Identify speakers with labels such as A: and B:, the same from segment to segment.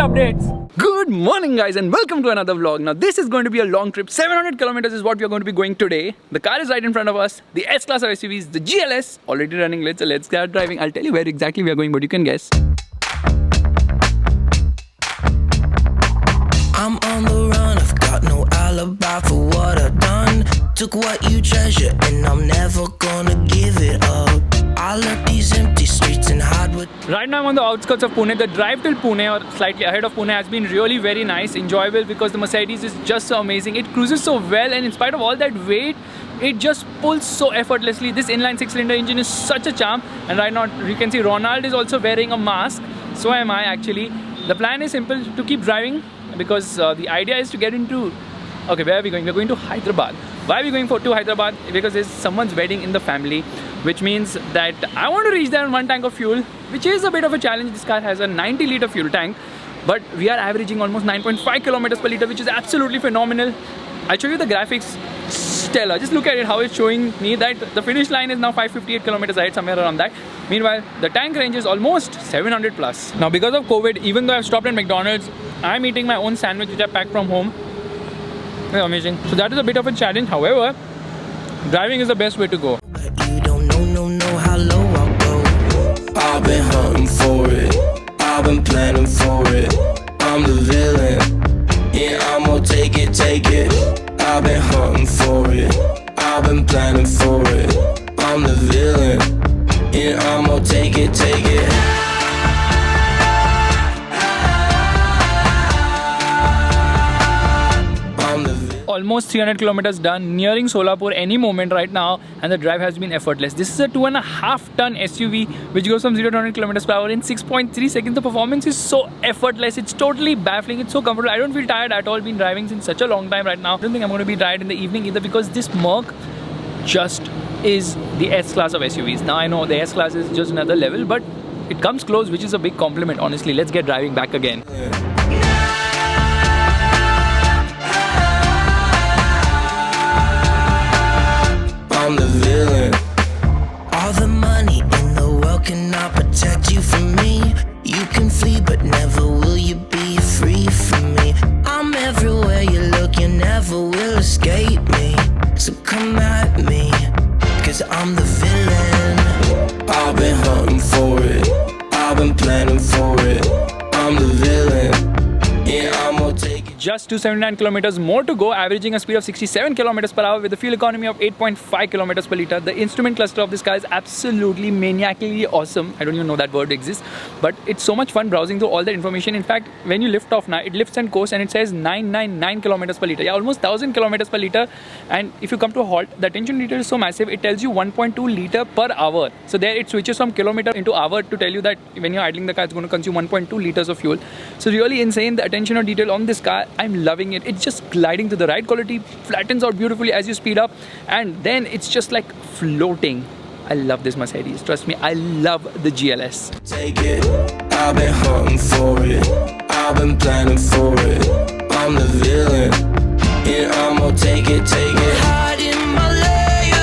A: updates. Good morning guys and welcome to another vlog. Now this is going to be a long trip. 700 kilometers is what we are going to be going today. The car is right in front of us. The S-Class of SUVs, the GLS, already running late, so let's start driving. I'll tell you where exactly we are going, but you can guess.
B: I'm on the run, I've got no alibi for what I've done. Took what you treasure and I'm never gonna give it up. I left these empty streets and hide with.
A: Right now I'm on the outskirts of Pune. The drive till Pune or slightly ahead of Pune has been really very nice, enjoyable, because the Mercedes is just so amazing. It cruises so well, and in spite of all that weight, it just pulls so effortlessly. This inline 6-cylinder engine is such a charm. And right now you can see Ronald is also wearing a mask. So am I actually. The plan is simple, to keep driving, because the idea is to get into... Okay, where are we going? We're going to Hyderabad. Why are we going to Hyderabad? Because there's someone's wedding in the family, which means that I want to reach there on 1 tank of fuel, which is a bit of a challenge. This car has a 90-liter fuel tank, but we are averaging almost 9.5 kilometers per liter, which is absolutely phenomenal. I'll show you the graphics. Stellar. Just look at it, how it's showing me that the finish line is now 558 kilometers ahead, somewhere around that. Meanwhile, the tank range is almost 700 plus. Now, because of COVID, even though I've stopped at McDonald's, I'm eating my own sandwich which I packed from home. It's amazing. So that is a bit of a challenge. However, driving is the best way to go.
B: You don't know how low I'll go. I've been hunting for it, I've been planning for it. I'm the villain, yeah, I'm gonna take it. I've been hunting for it, I've been planning for it. I'm the villain, yeah, I'm gonna take it.
A: Almost 300 kilometers done, nearing Solapur any moment right now, and the drive has been effortless. This is a 2.5 ton SUV which goes from 0 to 100 kilometers per hour in 6.3 seconds. The performance is so effortless, it's totally baffling, it's so comfortable. I don't feel tired at all. Been driving since such a long time right now. I don't think I'm going to be tired in the evening either, because this Merc just is the S-Class of SUVs. Now I know the S-Class is just another level, but it comes close, which is a big compliment, honestly. Let's get driving back again.
B: I'm the villain. All the money in the world cannot protect you from me. You can flee, but never will you be free from me. I'm everywhere you look, you never will escape me. So come at me, cause I'm the villain. I've been hunting for it, I've been planning for it. I'm the villain, yeah, I'm gonna take it.
A: Just 279 kilometers more to go, averaging a speed of 67 kilometers per hour with a fuel economy of 8.5 kilometers per liter. The instrument cluster of this car is absolutely maniacally awesome. I don't even know that word exists, but it's so much fun browsing through all that information. In fact, when you lift off now, it lifts and coasts and it says 999 kilometers per liter. Yeah, almost 1000 kilometers per liter. And if you come to a halt, the attention detail is so massive, it tells you 1.2 liter per hour. So there it switches from kilometer into hour to tell you that when you're idling the car, it's going to consume 1.2 liters of fuel. So really insane, the attention to detail on this car. I'm loving it. It's just gliding to the right quality, flattens out beautifully as you speed up, and then it's just like floating. I love this Mercedes. Trust me, I love the GLS.
B: Take it. I've been hunting for it, I've been planning for it. I'm the villain, yeah, I'm gonna take it. Hide in my lair,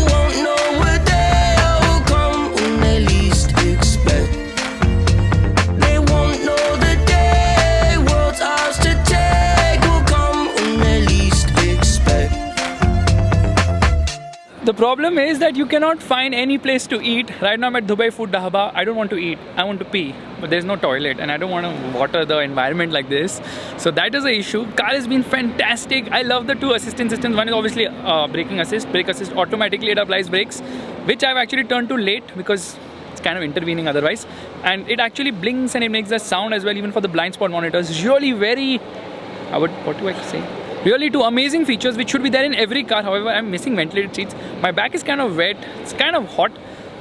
B: won't know where they'll come when they least expect. They won't know the day world's ours to take will come when they least expect.
A: The problem is that you cannot find any place to eat. Right now I'm at Dubai Food Dhaba. I don't want to eat, I want to pee, but there's no toilet and I don't want to water the environment like this. So that is the issue. Car has been fantastic. I love the 2 assistance systems. One is obviously brake assist automatically, it applies brakes, which I've actually turned to late because it's kind of intervening otherwise. And it actually blinks and it makes a sound as well, even for the blind spot monitors. Really very, what do I say? Really 2 amazing features which should be there in every car. However, I'm missing ventilated seats. My back is kind of wet. It's kind of hot.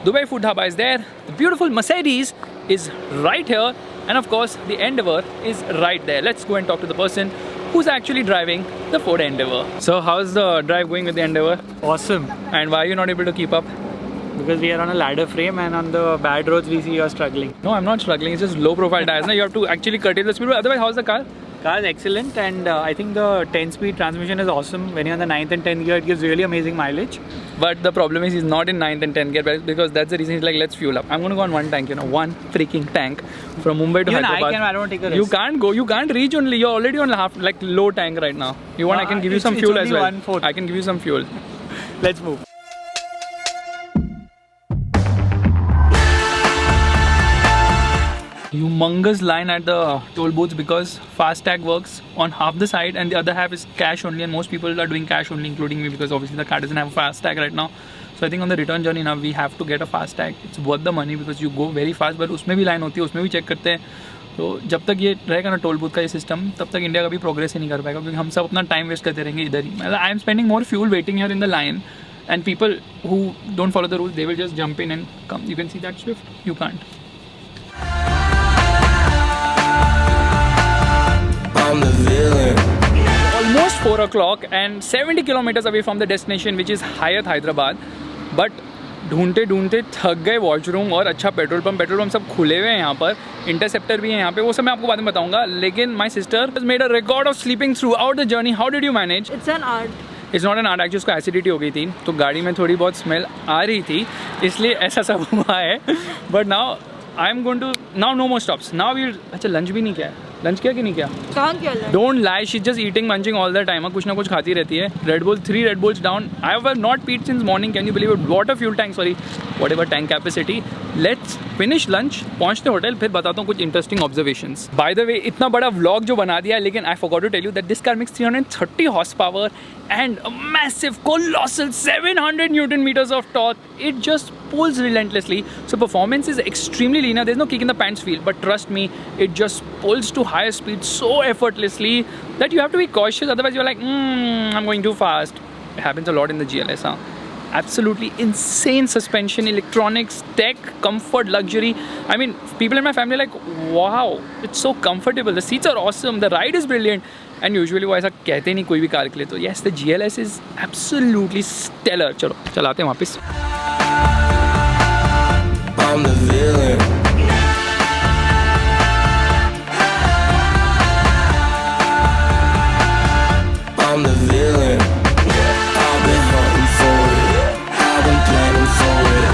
A: Dubai Food Dhaba is there. The beautiful Mercedes is right here. And of course, the Endeavour is right there. Let's go and talk to the person who's actually driving the Ford Endeavour. So how's the drive going with the Endeavour?
C: Awesome,
A: And why are you not able to keep up?
C: because we are on a ladder frame and on the bad roads we see you are struggling.
A: No, I'm not struggling. It's just low profile tires. Now you have to actually curtail the speed. Otherwise, how's the car?
C: Car is excellent, and I think the 10-speed transmission is awesome. When you're on the 9th and 10th gear, it gives really amazing mileage.
A: But the problem is he's not in 9th and 10th gear because that's the reason he's like, let's fuel up. I'm going to go on one tank, one freaking tank from Mumbai to
C: Even
A: Hyderabad.
C: I don't take a risk.
A: You can't go. You can't reach only. You're already on low tank right now. You want? I can give you some fuel as well.
C: 1/4.
A: I can give you some fuel.
C: Let's move.
A: Humongous line at the toll booths because FASTag works on half the side and the other half is cash only, and most people are doing cash only, including me, because obviously the car doesn't have a FASTag right now. So I think on the return journey now we have to get a FASTag. It's worth the money because you go very fast, but उसमें भी line होती है, उसमें भी check करते हैं. तो जब तक ये रहेगा ना टोल बूथ का ये सिस्टम, तब तक इंडिया कभी प्रोग्रेस ही नहीं कर पाएगा, क्योंकि हम सब अपना टाइम वेस्ट करते रहेंगे इधर ही. I am spending more fuel waiting here in the line, and people who don't follow the rules, they will just jump in and come. You can see that Swift, you can't.
B: I'm the villain.
A: Almost 4 o'clock and 70 kilometers away from the destination, which is Hyderabad. But ढूंढते ढूंढते थक गए washroom और अच्छा petrol pump सब खुले हुए हैं यहाँ पर. इंटरसेप्टर भी है यहाँ पे, वो सब मैं आपको बाद में बताऊंगा. लेकिन my sister has made a record of sleeping throughout the journey. How did you manage?
D: It's an art.
A: It's not an art, actually उसको एसिडिटी हो गई थी, तो गाड़ी में थोड़ी बहुत स्मेल आ रही थी, इसलिए ऐसा सब हुआ है. But now I am going to now no more stops. Now we अच्छा लंच भी नहीं किया है. लंच किया कि नहीं किया?
D: कहाँ किया lunch?
A: Don't lie, she's just eating, munching all the time. कुछ ना कुछ खाती रहती है. Red Bull, 3 Red Bulls down. I have not peed since morning. Can you believe it? Water fuel tank, sorry, whatever tank capacity. Let's finish lunch. पहुँचते hotel, फिर बताता हूँ कुछ interesting observations. By the way, इतना बड़ा vlog जो बना दिया, लेकिन I forgot to tell you that this car makes 330 horsepower and a massive, colossal 700 Newton meters of torque. It just pulls relentlessly. So performance is extremely linear. There's no kick in the pants feel, but trust me, it just pulls to higher speed so effortlessly that you have to be cautious. Otherwise, you're like, I'm going too fast. It happens a lot in the GLS, huh? Absolutely insane suspension, electronics, tech, comfort, luxury. I mean, people in my family are like, wow, it's so comfortable. The seats are awesome. The ride is brilliant. And usually वो ऐसा कहते नहीं कोई भी car के लिए. तो yes, the GLS is absolutely stellar. चलो चलाते हैं वापस.
B: I'm the villain. I'm the villain. I've been hunting for it. I've been planning for it.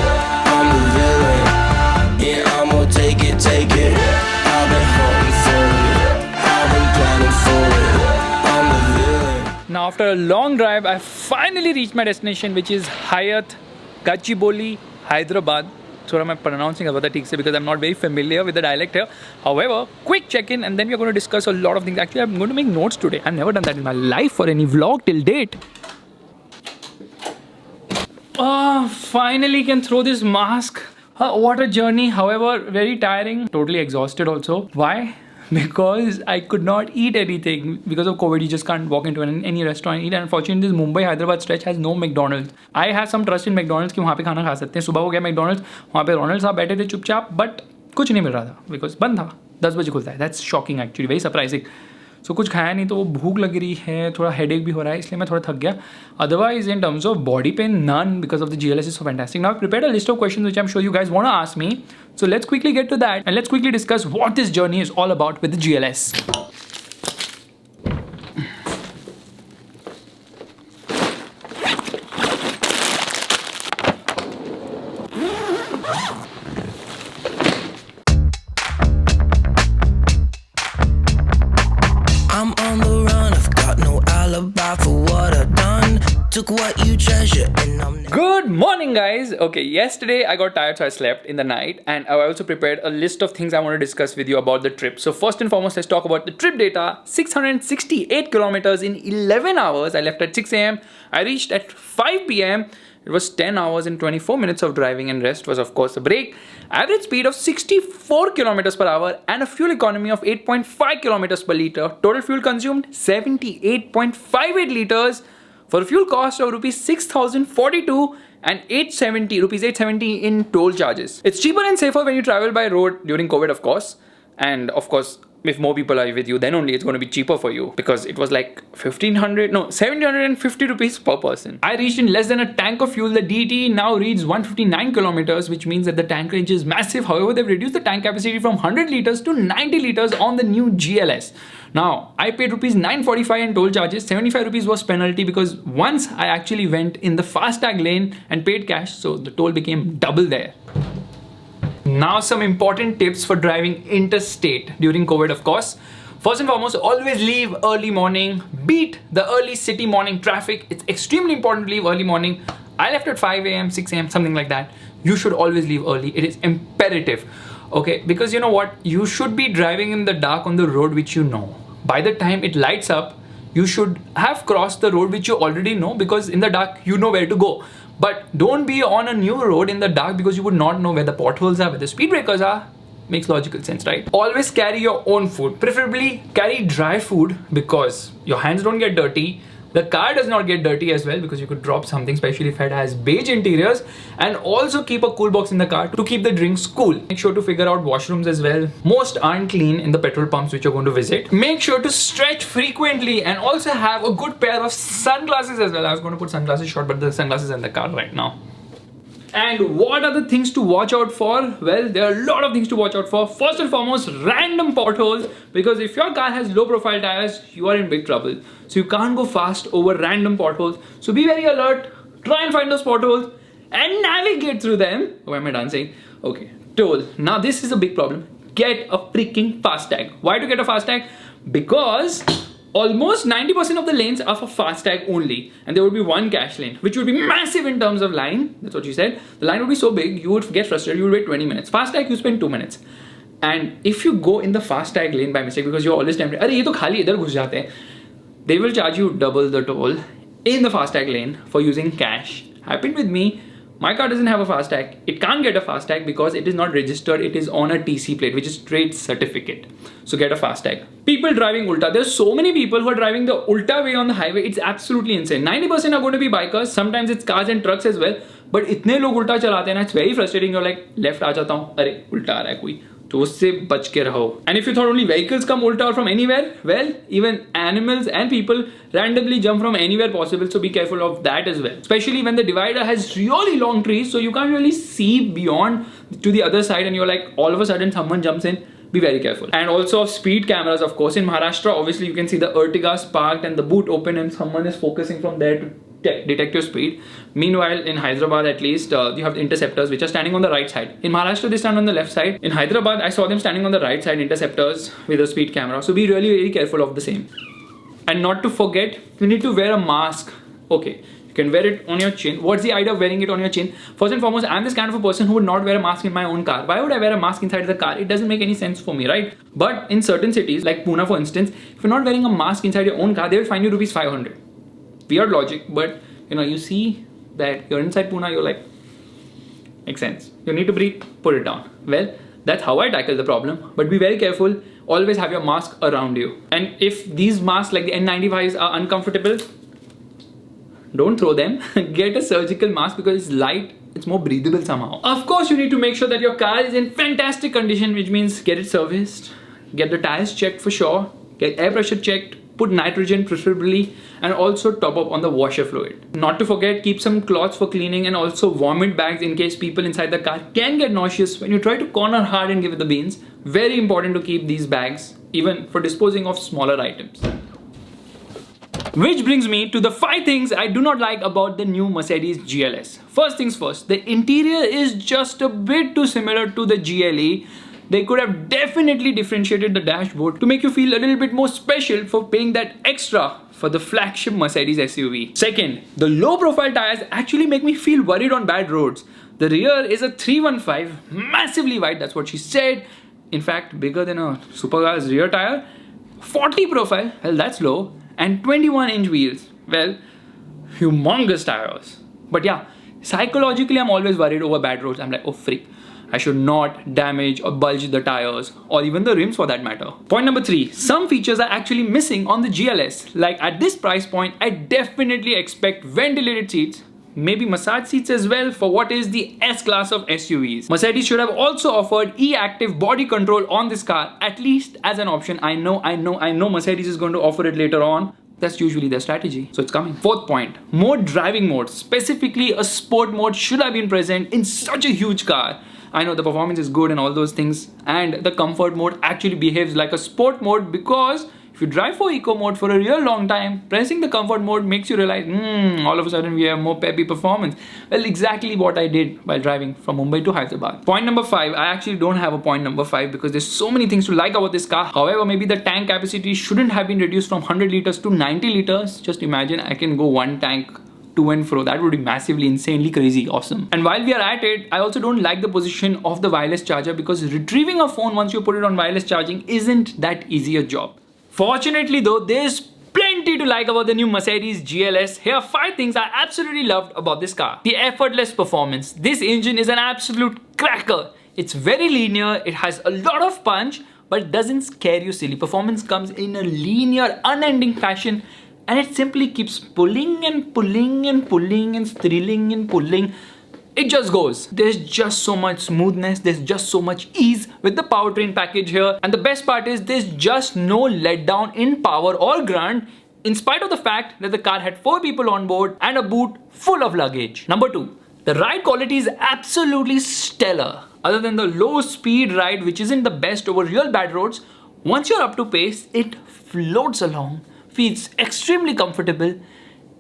B: I'm the villain. Yeah, I'm gonna take it, take it. I've been hunting for it. I've been planning for it. I'm the villain.
A: Now after a long drive, I finally reached my destination, which is Hayat Gachibowli, Hyderabad. थोड़ा मैं pronouncing about that ठीक से because I'm not very familiar with the dialect here. However, quick check-in and then we're going to discuss a lot of things. Actually, I'm going to make notes today. I've never done that in my life for any vlog till date. Finally can throw this mask. What a journey. However, very tiring. Totally exhausted also. Why? Because I could not eat anything. Because of COVID, you just can't walk into any restaurant and eat. And unfortunately, this Mumbai-Hyderabad stretch has no McDonald's. I have some trust in McDonald's कि वहाँ पे खाना खा सकते हैं. सुबह हो गया McDonald's, वहाँ पे रोनल्ड साहब बैठे थे चुपचाप, बट कुछ नहीं मिल रहा था बिकॉज बंद था. 10 बजे खुलता है. That's shocking actually, very surprising. So कुछ खाया नहीं, तो वो भूख लग रही है, थोड़ा हेडेक भी हो रहा है, इसलिए मैं थोड़ा थक गया. Otherwise in terms of body pain, none, because of the GLS is so fantastic. Now I've prepared a list of questions which I'm sure you guys want to ask me. So let's quickly get to that and let's quickly discuss what this journey is all about with the GLS.
B: I'm on the run, I've got no alibi for what I've done. Took what you treasure and I'm
A: Good morning, guys. Okay, yesterday I got tired, so I slept in the night, and I also prepared a list of things I want to discuss with you about the trip. So first and foremost, let's talk about the trip data. 668 kilometers in 11 hours. I left at 6 a.m. I reached at 5 p.m. It was 10 hours and 24 minutes of driving, and rest was of course a break. Average speed of 64 kilometers per hour and a fuel economy of 8.5 kilometers per liter. Total fuel consumed 78.58 liters for a fuel cost of rupees 6,042 and 870 in toll charges. It's cheaper and safer when you travel by road during COVID, of course. And of course, if more people are with you, then only it's going to be cheaper for you, because it was like 750 rupees per person. I reached in less than a tank of fuel. The DT now reads 159 kilometers, which means that the tank range is massive. However, they've reduced the tank capacity from 100 liters to 90 liters on the new GLS. Now, I paid rupees 945 in toll charges, 75 rupees was penalty because once I actually went in the FASTag lane and paid cash, so the toll became double there. Now some important tips for driving interstate during COVID, of course. First and foremost, always leave early morning. Beat the early city morning traffic. It's extremely important to leave early morning. I left at 5 a.m., 6 a.m., something like that. You should always leave early. It is imperative. Okay, because you know what? You should be driving in the dark on the road which you know. By the time it lights up, you should have crossed the road which you already know, because in the dark, you know where to go. But don't be on a new road in the dark because you would not know where the potholes are, where the speed breakers are. Makes logical sense, right? Always carry your own food. Preferably carry dry food because your hands don't get dirty. The car does not get dirty as well because you could drop something, especially if it has beige interiors. And also keep a cool box in the car to keep the drinks cool. Make sure to figure out washrooms as well. Most aren't clean in the petrol pumps which you're going to visit. Make sure to stretch frequently and also have a good pair of sunglasses as well. I was going to put sunglasses short, but the sunglasses are in the car right now. And what are the things to watch out for? Well, there are a lot of things to watch out for. First and foremost, random potholes, because if your car has low profile tires, you are in big trouble. So you can't go fast over random potholes. So be very alert, try and find those potholes and navigate through them. Why am I dancing? Okay, toll. Now this is a big problem. Get a freaking FASTag. Why to get a FASTag? Because almost 90% of the lanes are for FASTag only, and there would be one cash lane, which would be massive in terms of line. That's what she said. The line would be so big, you would get frustrated, you would wait 20 minutes. FASTag, you spend 2 minutes. And if you go in the FASTag lane by mistake, because you're always tempted, "Arey, ye to khali idhar ghus jate hain," they will charge you double the toll in the FASTag lane for using cash. Happened with me. My car doesn't have a FASTag. It can't get a FASTag because it is not registered. It is on a TC plate, which is trade certificate. So get a FASTag. People driving ulta. There's so many people who are driving the ulta way on the highway. It's absolutely insane. 90% are going to be bikers. Sometimes it's cars and trucks as well. But इतने लोग उल्टा चलाते हैं ना, it's very frustrating. You're like, left आ जाता हूँ, अरे उल्टा आ रहा है कोई. तो उससे बच के रहो. And if you thought only vehicles come ulta or from anywhere, well, even animals and people randomly jump from anywhere possible. So be careful of that as well. Especially when the divider has really long trees, so you can't really see beyond to the other side, and you're like, all of a sudden someone jumps in. Be very careful. And also speed cameras, of course. In Maharashtra, obviously you can see the Ertigas parked and the boot open, and someone is focusing from there to detect your speed. Meanwhile, in Hyderabad at least, you have the interceptors which are standing on the right side. In Maharashtra, they stand on the left side. In Hyderabad, I saw them standing on the right side, interceptors with a speed camera. So be really very careful of the same. And not to forget, you need to wear a mask. Okay, you can wear it on your chin. What's the idea of wearing it on your chin? First and foremost, I'm this kind of a person who would not wear a mask in my own car. Why would I wear a mask inside the car? It doesn't make any sense for me, right? But in certain cities, like Pune for instance, if you're not wearing a mask inside your own car, they will fine you rupees 500. Weird logic, but you know, you see that you're inside Pune, you're like, makes sense. You need to breathe, put it down. Well, that's how I tackle the problem. But be very careful. Always have your mask around you. And if these masks like the N95s are uncomfortable, don't throw them. Get a surgical mask because it's light, it's more breathable somehow. Of course, you need to make sure that your car is in fantastic condition, which means get it serviced, get the tires checked for sure, get air pressure checked, put nitrogen preferably, and also top up on the washer fluid. Not to forget, keep some cloths for cleaning and also vomit bags in case people inside the car can get nauseous when you try to corner hard and give it the beans. Very important to keep these bags, even for disposing of smaller items. Which brings me to the 5 things I do not like about the new Mercedes GLS. First things first, the interior is just a bit too similar to the GLE. They could have definitely differentiated the dashboard to make you feel a little bit more special for paying that extra for the flagship Mercedes SUV. Second, the low profile tires actually make me feel worried on bad roads. The rear is a 315, massively wide, that's what she said. In fact, bigger than a supercar's rear tire. 40 profile, well that's low. And 21-inch wheels, well, humongous tires. But yeah, psychologically I'm always worried over bad roads. I'm like, oh freak, I should not damage or bulge the tires or even the rims for that matter. Point number 3, some features are actually missing on the GLS. Like at this price point, I definitely expect ventilated seats, maybe massage seats as well for what is the S-class of SUVs. Mercedes should have also offered e-active body control on this car, at least as an option. I know Mercedes is going to offer it later on. That's usually their strategy, so it's coming. Fourth point, more driving modes, specifically a sport mode should have been present in such a huge car. I know the performance is good and all those things, and the comfort mode actually behaves like a sport mode because If you drive for eco mode for a real long time, pressing the comfort mode makes you realize, all of a sudden we have more peppy performance. Well, exactly what I did while driving from Mumbai to Hyderabad. Point number 5, I actually don't have a point number 5 because there's so many things to like about this car. However, maybe the tank capacity shouldn't have been reduced from 100 liters to 90 liters. Just imagine I can go one tank to and fro. That would be massively, insanely crazy, awesome. And while we are at it, I also don't like the position of the wireless charger because retrieving a phone once you put it on wireless charging isn't that easy a job. Fortunately though, there's plenty to like about the new Mercedes GLS. Here are 5 things I absolutely loved about this car. The effortless performance. This engine is an absolute cracker. It's very linear, it has a lot of punch, but it doesn't scare you silly. Performance comes in a linear, unending fashion, and it simply keeps pulling and pulling and pulling and thrilling and pulling. It just goes. There's just so much smoothness, there's just so much ease with the powertrain package here. And the best part is there's just no letdown in power or grunt, in spite of the fact that the car had 4 people on board and a boot full of luggage. Number 2, the ride quality is absolutely stellar. Other than the low speed ride, which isn't the best over real bad roads, once you're up to pace, it floats along, feels extremely comfortable,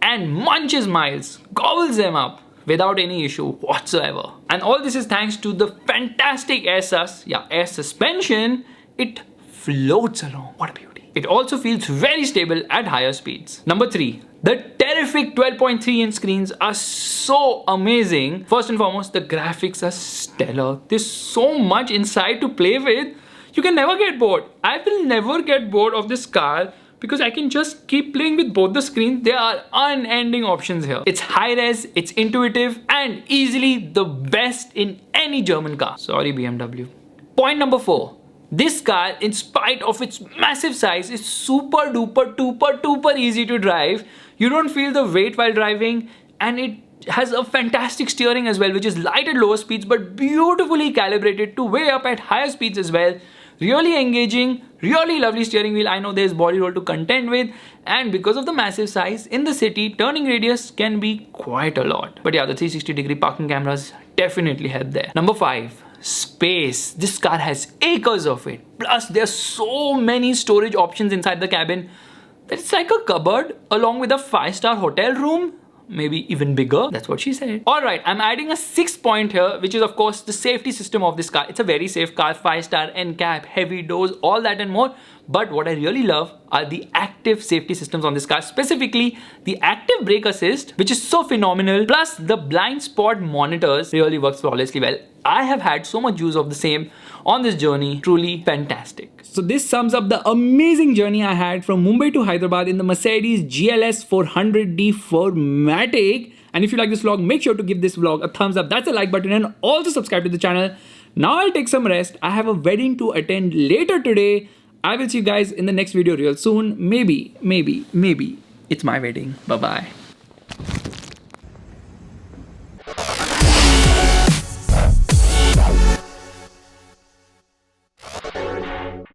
A: and munches miles, gobbles them up without any issue whatsoever. And all this is thanks to the fantastic air suspension. It floats along. What a beauty. It also feels very stable at higher speeds. Number 3, the terrific 12.3-inch screens are so amazing. First and foremost, the graphics are stellar. There's so much inside to play with. You can never get bored. I will never get bored of this car because I can just keep playing with both the screens. There are unending options here. It's high res, it's intuitive, and easily the best in any German car. Sorry, BMW. Point number 4. This car, in spite of its massive size, is super duper easy to drive. You don't feel the weight while driving, and it has a fantastic steering as well, which is light at lower speeds but beautifully calibrated to way up at higher speeds as well. Really engaging, really lovely steering wheel. I know there's body roll to contend with, and because of the massive size in the city, turning radius can be quite a lot. But yeah, the 360-degree parking cameras definitely help there. Number 5, space. This car has acres of it. Plus, there's so many storage options inside the cabin that it's like a cupboard along with a 5-star hotel room. Maybe even bigger. That's what she said. Alright, I'm adding a 6th point here, which is of course the safety system of this car. It's a very safe car, 5-star NCAP, heavy doors, all that and more. But what I really love are the active safety systems on this car, specifically the active brake assist, which is so phenomenal. Plus the blind spot monitors really works flawlessly well. I have had so much use of the same on this journey. Truly fantastic. So this sums up the amazing journey I had from Mumbai to Hyderabad in the Mercedes GLS 400D 4MATIC. And if you like this vlog, make sure to give this vlog a thumbs up. That's a like button, and also subscribe to the channel. Now I'll take some rest. I have a wedding to attend later today. I will see you guys in the next video real soon. Maybe it's my wedding. Bye-bye.